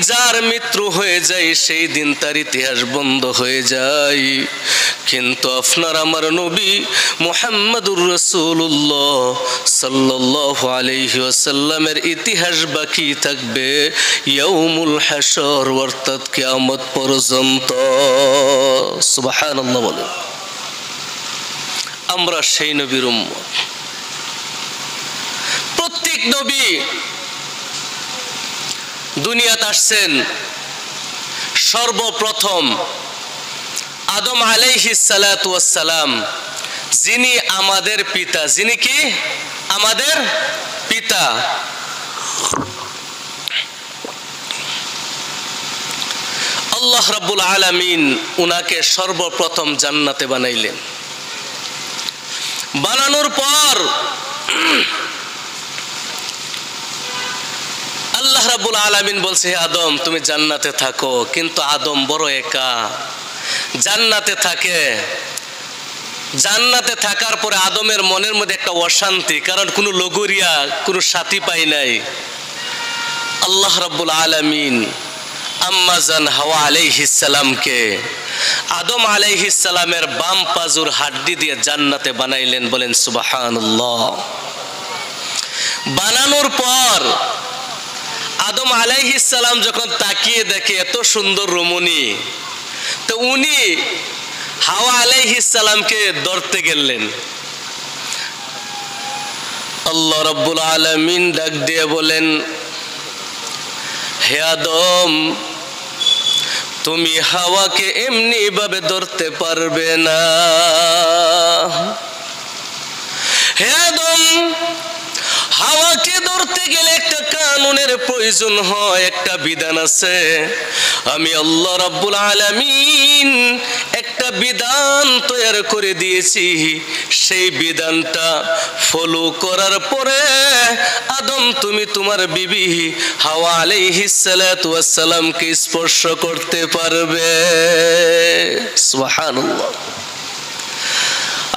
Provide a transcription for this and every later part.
যার মৃত্যু হয়ে যায় সেই দিন তার ইতিহাস বন্ধ হয়ে যায়, কিন্তু আপনার আমার নবী মুহাম্মদুর রাসূলুল্লাহ সাল্লাল্লাহু আলাইহি ওয়াসাল্লামের ইতিহাস বাকি থাকবে ইয়াউমুল হাশর, অর্থাৎ কিয়ামত পর্যন্ত। সুবহানাল্লাহ বলেন। আমরা সেই নবীর উম্মত। প্রত্যেক নবী দুনিয়াতে আসছেন সর্বপ্রথম আদম আলাইহিস সালাতু ওয়াস সালাম, যিনি আমাদের পিতা। যিনি কি? আমাদের পিতা। আল্লাহ রাব্বুল আলামিন উনাকে সর্বপ্রথম জান্নাতে বানাইলেন। বানানোর পর আল্লাহ রাব্বুল আলামিন বলছে, হে আদম তুমি জান্নাতে থাকো। কিন্তু আদম বড় একা, জান্নাতে থাকে। জান্নাতে থাকার পরে আদমের মনের মধ্যে একটা অশান্তি, কারণ কোনো লগরিয়া, কোনো সাথী পাই নাই। আল্লাহ রাব্বুল আলামিন আম্মা জান হাওয়া আলাইহিস সালামকে আদম আলাইহিস সালামের বাম পাজুর হাড্ডি দিয়ে জান্নাতে বানাইলেন। বলেন সুবহানাল্লাহ। বানানোর পর আদম আলাইহিস সালাম যখন তাকিয়ে দেখে এত সুন্দর রমণী, তো উনি হাওয়া আলাইহিস সালামকে ধরতে গেলেন। আল্লাহ রাব্বুল আলামিন ডাক দিয়ে বলেন, হে আদম তুমি হাওয়াকে এমনি ভাবে ধরতে পারবে না। হে আদম হাওয়াকে ধরতে গেলে একটা কানুনের প্রয়োজন হয়, একটা বিধান আছে। আমি আল্লাহ রাব্বুল আলামিন একটা বিধান তৈরি করে দিয়েছি। সেই বিধানটা ফলো করার পরে আদম তুমি তোমার বিবি হাওয়া আলাইহিস সালাতু ওয়াস সালামকে স্পর্শ করতে পারবে। সুবহানাল্লাহ।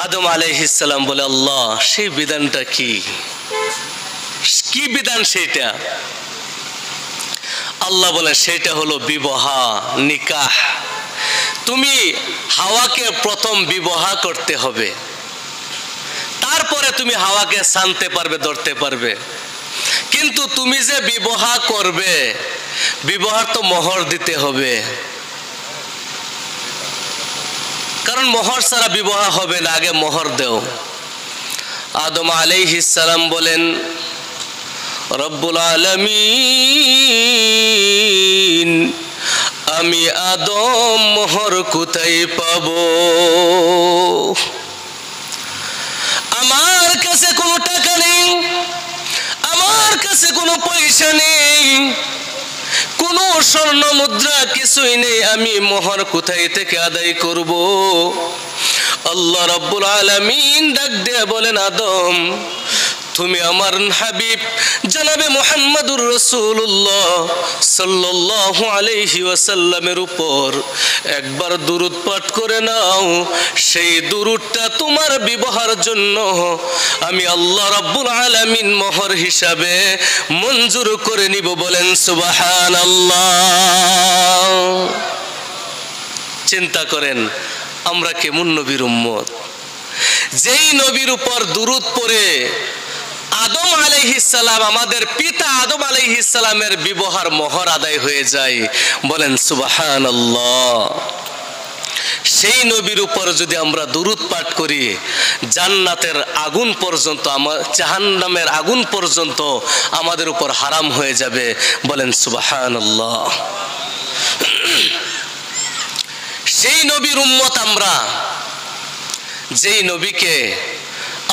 আদম আলাইহিস সালাম বলে, আল্লাহ সেই বিধানটা কি? কি বিধান সেটা? আল্লাহ বলে, সেটা হলো বিবাহ, নিকাহ। তুমি হাওয়াকে প্রথম বিবাহ করতে হবে, তারপরে তুমি হাওয়াকে ছানতে পারবে, ধরতে পারবে। কিন্তু তুমি যে বিবাহ করবে, বিবাহর তো মোহর দিতে হবে, কারণ মোহর ছাড়া বিবাহ হবে না, আগে মোহর দেও। আদম আলাইহিস সালাম বলেন, রব্বুল আলামিন আমি আদম মোহর কোথায় পাবো? আমার কাছে কোনো টাকা নেই, আমার কাছে কোনো পয়সা নেই, কোনো স্বর্ণ মুদ্রা কিছুই নেই, আমি মোহর কোথায় থেকে আদায় করব? আল্লাহ রাব্বুল আলামিন ডাক দিয়ে বলেন, আদম তুমি আমার হাবিব জনাবে মুহাম্মদুর রাসূলুল্লাহ সাল্লাল্লাহু আলাইহি ওয়াসাল্লামের উপর একবার দুরূদ পাঠ করে নাও। সেই দুরূদটা তোমার বিবাহের জন্য আমি আল্লাহ রাব্বুল আলামিন মোহর হিসাবে মঞ্জুর করে নিব। বলেন সুবহানাল্লাহ। চিন্তা করেন আমরা কেমন নবীর উম্মত। যেই নবীর উপর দুরূদ পড়ে আদম আলাইহিস সালাম, আমাদের পিতা আদম আলাইহিস সালামের বিবাহের মোহর আদায় হয়ে যায়। বলেন সুবহানাল্লাহ। সেই নবীর উপর যদি আমরা দুরূদ পাঠ করি, জান্নাতের আগুন পর্যন্ত, জাহান্নামের আগুন পর্যন্ত আমাদের উপর হারাম হয়ে যাবে। বলেন সুবহানাল্লাহ। সেই নবীর উম্মত আমরা, যেই নবীকে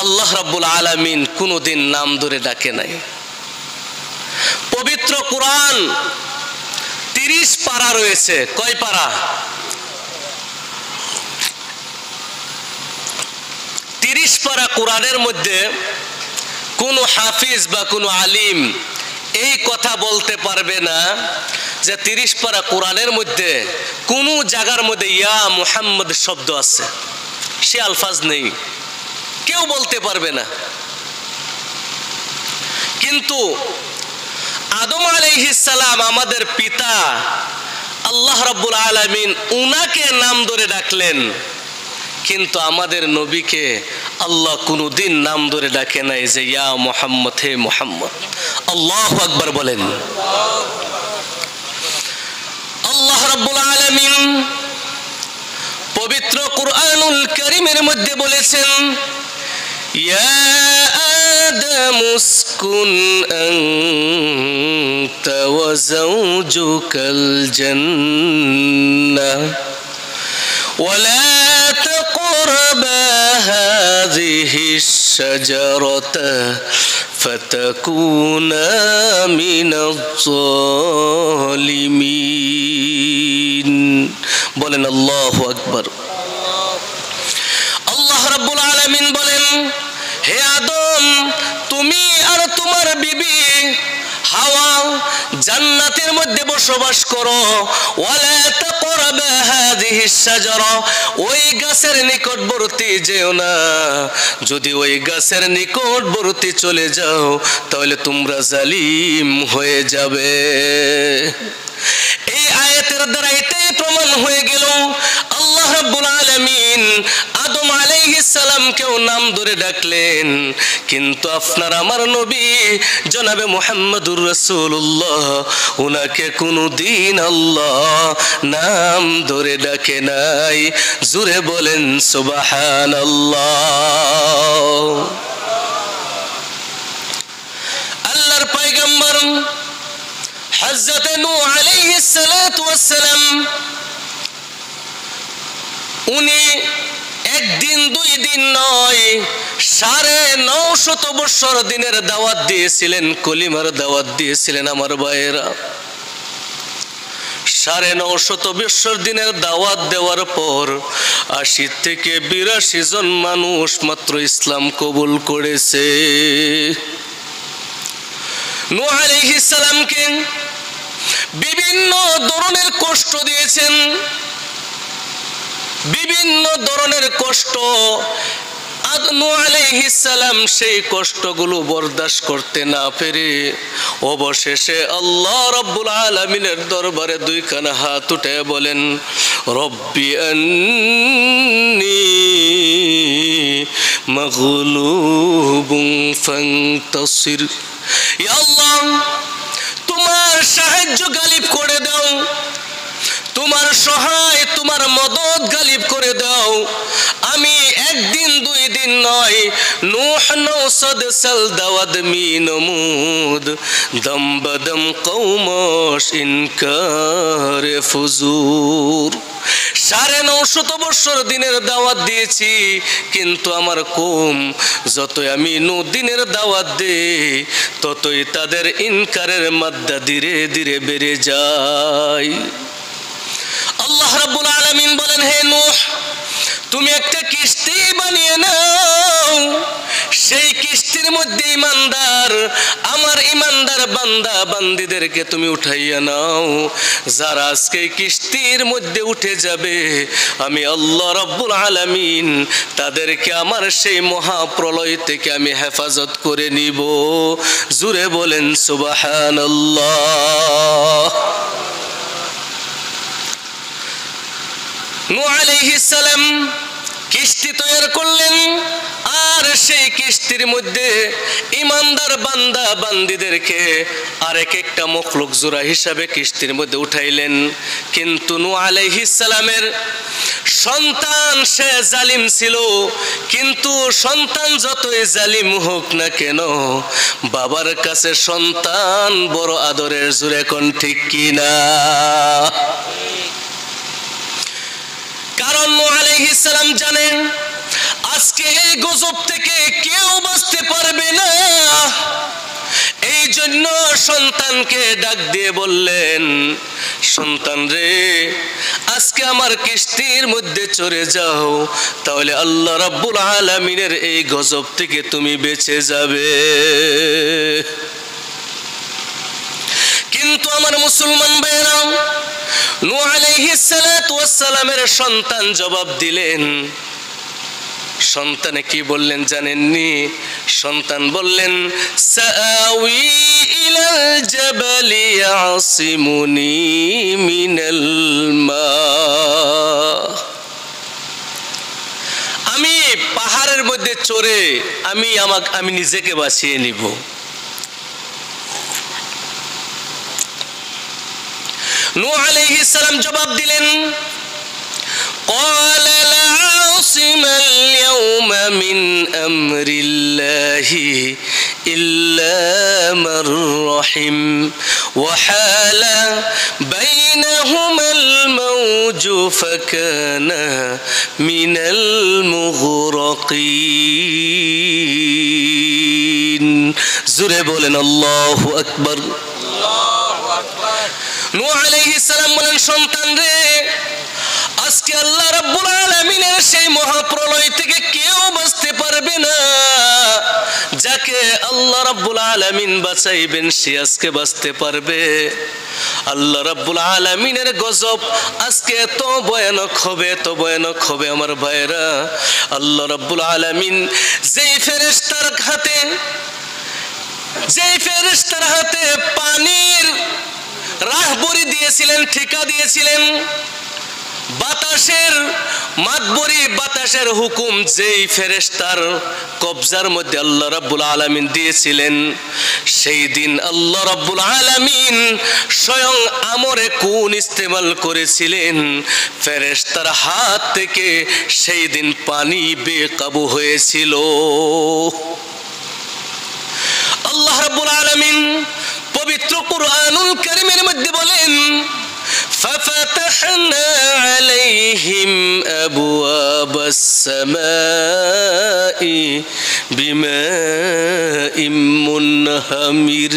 আল্লাহ রাব্বুল আলামিন কোনদিন নাম ধরে ডাকে নাই। পবিত্র কোরআন 30 পারা রয়েছে। কয় পারা? 30 পারা কোরআনের মধ্যে কোন হাফিজ বা কোন আলিম এই কথা বলতে পারবে না যে 30 পারা কোরআনের মধ্যে কোন জায়গার মধ্যে ইয়া মুহাম্মদ শব্দ আছে। সে আলফাজ নেই, কেউ বলতে পারবে না। কিন্তু আদম আলাইহিস সালাম আমাদের পিতা, আল্লাহ রাব্বুল আলামিন উনাকে নাম ধরে ডাকলেন, কিন্তু আমাদের নবীকে আল্লাহ কোনদিন নাম ধরে ডাকে নাই যে ইয়া মুহাম্মদ, হে মুহাম্মদ। আল্লাহু আকবার বলেন। আল্লাহ রাব্বুল আলামিন পবিত্র কুরআনুল কারীমের মধ্যে বলেছেন, ইয়া আদম উসকুন আনতা ওয়া যাওজুকাল জান্নাহ ওয়া লা তাকরাবা হাযিহিশ শাজারাতা ফাতাকুনা মিনাজ জালিমিন। বলেন আল্লাহু আকবার। আল্লাহ রাব্বুল আলামিন বলেন, হে আদম, তুমি আর তোমার বিবি হাওয়া জান্নাতের মধ্যে বসবাস করো। ওয়ালা তাকরাবা হাযিহিশ শাজারা, ওই গাছের নিকটবর্তী যেও না। যদি ওই গাছের নিকটবর্তী চলে যাও তাহলে তোমরা জালিম হয়ে যাবে। এই আয়াতের দ্বারা এটাই প্রমাণ হয়ে গেল আল্লাহ রাব্বুল আলামিন আদম আলাইহিস সালামকেও নাম ধরে ডাকলেন, কিন্তু আপনার আমার নবী জনাবে মুহাম্মদুর রাসূলুল্লাহ উনাকে কোনদিন আল্লাহ নাম ধরে ডাকে নাই। জোরে বলেন সুবহানাল্লাহ। আল্লাহর পয়গম্বর হযরত নূহ আলাইহিস সালাতু ওয়াস সালাম উনি একদিন দুই দিন নয় 950 বছর দিনের দাওয়াত দিয়েছিলেন, কলিমার দাওয়াত দিয়েছিলেন। আমার ভাইয়েরা, 950 বছর দিনের দাওয়াত দেওয়ার পর 80 থেকে 82 জন মানুষ মাত্র ইসলাম কবুল করেছে। নূহ আলাইহিস সালামকে বিভিন্ন ধরনের কষ্ট দিয়েছেন, বিভিন্ন ধরনের কষ্ট। নূহ আলাইহিস সালাম সেই কষ্টগুলো বরদাস্ত করতে না পেরে অবশেষে আল্লাহ রাব্বুল আলামিনের দরবারে দুইখানা হাত উঠে বলেন, রব্বি আন্নী মাগলুবুন ফান্তাসির। ইয়া আল্লাহ, তোমার সাহায্য গালিব করে দাও, তোমার সহায়, তোমার মদদ গালিব করে দাও। আমি একদিন দুই দিন নয়, নূহ 900 সাল দাওয়াত মি নমুদ দম বদম কওমশ ইনকার ফুজুর। 950 বছর দিনের দাওয়াত দিয়েছি, কিন্তু আমার কওম যতই আমি দিনের দাওয়াত দেই ততই তাদের ইনকারের মাত্রা ধীরে ধীরে বেড়ে যায়। আল্লাহ রাব্বুল আলামিন বলেন, হে নূহ, তুমি একটা কিস্তি বানিয়ে নাও, সেই কিস্তির মধ্যে ইমানদার, আমার ইমানদার বান্দা বান্দীদেরকে তুমি উঠাইয়া নাও। যারা আজকে কিস্তির মধ্যে উঠে যাবে, আমি আল্লাহ রাব্বুল আলামিন তাদেরকে আমার সেই মহাপ্রলয় থেকে আমি হেফাজত করে নিব। জুরে বলেন সুবহানাল্লাহ। নূহ আলাইহিস সালাম কিস্তি তৈরি করলেন, আর সেই কিস্তির মধ্যে ইমানদার বান্দা বান্দীদেরকে আর একটা মখলুক জোড়া হিসাবে কিস্তির মধ্যে উঠাইলেন। কিন্তু নূহ আলাইহিস সালামের সন্তান সে জালিম ছিল, কিন্তু সন্তান যতই জালিম হোক না কেন, বাবার কাছে সন্তান বড় আদরের। জোরে কোন ঠিক কিনা? কারণ নূহ আলাইহিস সালাম জানেন আজকে এই গজব থেকে কেউ বাঁচতে পারবে না। এই জন্য সন্তানকে ডাক দিয়ে বললেন, সন্তান রে, আজকে আমার কিস্তির মধ্যে চড়ে যাও, তাহলে আল্লাহ রাব্বুল আলামিনের এই গজব থেকে তুমি বেঁচে যাবে। কিন্তু আমার মুসলমান ভাইরা, নূহ আলাইহিস সালাতু ওয়াস সালামের সন্তান জবাব দিলেন। সন্তানে কি বললেন জানেননি? সন্তান বললেন, সাআওই ইলাল জাবালি ইয়াসিমুনি মিনাল মা। আমি পাহাড়ের মধ্যে চড়ে আমি নিজেকে বাঁচিয়ে নিব। নূহ আলাইহিস সালাম জবাব দিলেন, قال لا عاصم اليوم من أمر الله إلا من رحم وحال بينهما الموج فكان من المغرقين। জোরে বলেন আল্লাহু আকবার। নূহ আলাইহিস সালাম বলেন, সন্তান রে, আজকে আল্লাহ রাব্বুল আলামিনের সেই মহাপ্রলয় থেকে কেউ বাঁচতে পারবে না। যাকে আল্লাহ রাব্বুল আলামিন বাঁচাইবেন সে আজকে বাঁচতে পারবে। আল্লাহ রাব্বুল আলামিনের গজব আজকে এত ভয়ানক হবে, এত ভয়ানক হবে আমার ভাইরা। আল্লাহ রাব্বুল আলামিন যেই ফেরেশতার হাতে পানির রাহবরি দিয়েছিলেন, ঠিকা দিয়েছিলেন, বাতাসের মাতবরি, বাতাসের হুকুম যেই ফেরেশতার কবজার মধ্যে আল্লাহ রাব্বুল আলামিন দিয়েছিলেন, সেই দিন আল্লাহ রাব্বুল আলামিন স্বয়ং আমরে কুন ইস্তেমাল করেছিলেন। ফেরেশতার হাত থেকে সেই দিন পানি বেকাবু হয়েছিল। আল্লাহ রাব্বুল আলামিন পবিত্র কুরআনুল কারীমের মধ্যে বলেন, ففتحنا عليهم أبواب السماء بماء منهمر।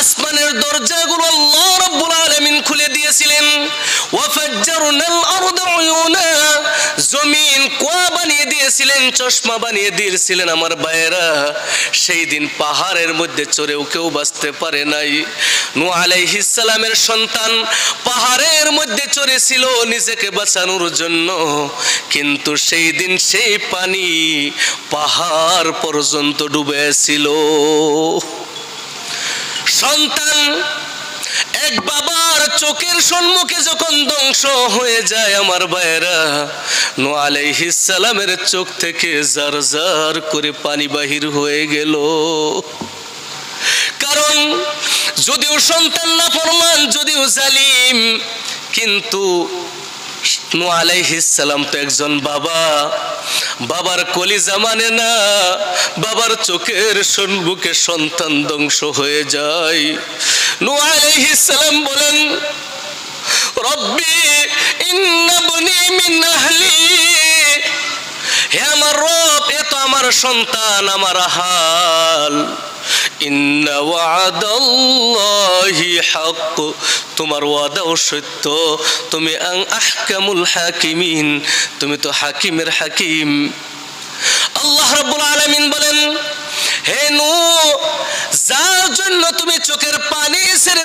আসমানের দরজাগুলো আল্লাহ রাব্বুল আলামিন খুলে দিয়েছিলেন। ওয়াফাজ্জারনাল আরদা উয়ুনা, জমিন কুয়া বানিয়ে দিয়েছিলেন, চশমা বানিয়ে দিয়েছিলেন আমার ভাইয়েরা। সেই দিন পাহাড়ের মধ্যে চড়েও কেউ বাঁচতে পারে নাই। নূহ আলাইহিস সালামের সন্তান পাহাড়ের মধ্যে চড়েছিল নিজেকে বাঁচানোর জন্য, কিন্তু সেই দিন সেই পানি পাহাড় পর্যন্ত ডুবেছিল। সন্তান এক বাবার চোখের সম্মুখে যখন ধ্বংস হয়ে যায় আমার ভাইয়েরা, নূহ আলাইহিস সালামের চোখ থেকে জার জার করে পানি বাহির হয়ে গেল। কারণ যদিও সন্তান নাফরমান, যদিও জালিম, কিন্তু নূহ আলাইহিস সালাম তো একজন বাবা। বাবার কলিজা মানে না, বাবার চোখের সম্মুখে সন্তান ধ্বংস হয়ে যায়। নূহ আলাইহিস সালাম বলেন, রব্বি ইন্না বনি মিন আহলি, হে আমার রব, এ তো আমার সন্তান, আমার হাল। ইন্না ওয়াদাল্লাহি হক, তোমার ওয়াদাও সত্য, তুমি আহকামুল হাকিমিন, তুমি তো হাকিমের হাকিম। আল্লাহ রাব্বুল আলামিন বলেন, হে নূহ, যার জন্য তুমি চোখের পানি ছেড়ে